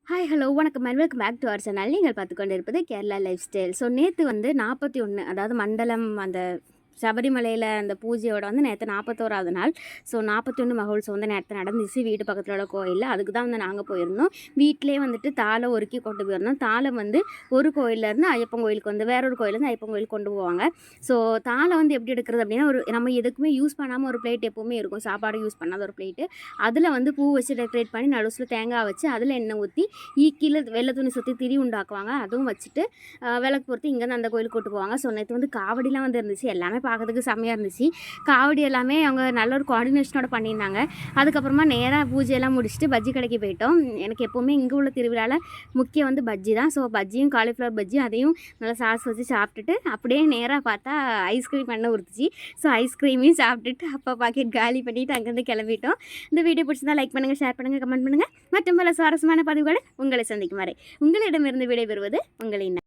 Hi hello வணக்கம் and welcome back to our channel. நீங்கள் பார்த்துக்கொண்டு இருப்பது கேரளா லைஃப் ஸ்டைல். ஸோ நேற்று வந்து 41, அதாவது மண்டலம் அந்த சபரிமலையில் அந்த பூஜையோட வந்து நேற்று 41வது நாள். ஸோ 41 மகோத்சவம் வந்து நேற்று நடந்துச்சு வீட்டு பக்கத்தில் உள்ள கோயிலில். அதுக்கு தான் வந்து நாங்கள் போயிருந்தோம். வீட்டிலே வந்துட்டு தாளை ஒருக்கி கொண்டு போயிருந்தோம். தாளை வந்து ஒரு கோயிலேருந்து ஐயப்பன் கோயிலுக்கு வந்து வேறொரு கோயிலேருந்து ஐயப்பன் கோயிலுக்கு கொண்டு போவாங்க. ஸோ தாளை வந்து எப்படி எடுக்கிறது அப்படின்னா, நம்ம எதுக்குமே யூஸ் பண்ணாமல் ஒரு பிளேட் எப்போவுமே இருக்கும், சாப்பாடு யூஸ் பண்ணாத ஒரு பிளேட்டு. அதில் வந்து பூ வச்சு டெக்கரேட் பண்ணி நடுவில் தேங்காய் வச்சு அதில் எண்ணெய் ஊற்றி கீழே வெள்ளை துணி சுற்றி திரி உண்டாக்குவாங்க. அதுவும் வச்சுட்டு விளக்கு பொறுத்து இங்கேருந்து அந்த கோயிலுக்கு கூட்டு போவாங்க. ஸோ நேற்று வந்து காவடிலாம் வந்து இருந்துச்சு. எல்லாமே பார்க்கறதுக்கு செம்மையாக இருந்துச்சு. காவடி எல்லாமே அவங்க நல்ல ஒரு கோஆர்டினேஷனோட பண்ணியிருந்தாங்க. அதுக்கப்புறமா நேராக பூஜையெல்லாம் முடிச்சுட்டு பஜ்ஜி கடைக்கு போயிட்டோம். எனக்கு எப்போவுமே இங்கே உள்ள திருவிழாவில் முக்கியம் வந்து பஜ்ஜி தான். ஸோ பஜ்ஜியும் காலிஃப்ளவர் பஜ்ஜி அதையும் நல்லா சாஸ் வச்சு சாப்பிட்டுட்டு அப்படியே நேராக பார்த்தா ஐஸ்கிரீம் பண்ண உறுத்துச்சு. ஸோ ஐஸ்கிரீமையும் சாப்பிட்டுட்டு அப்போ பாக்கெட் காலி பண்ணிவிட்டு அங்கேருந்து கிளம்பிட்டோம். இந்த வீடியோ பிடிச்சிருந்தா லைக் பண்ணுங்கள், ஷேர் பண்ணுங்கள், கமெண்ட் பண்ணுங்கள். மற்றும் பல சுவாரஸ்யமான பதிவுகளை உங்களை சந்திக்கும் வரை உங்களிடமிருந்து விடைபெறுவது உங்களின்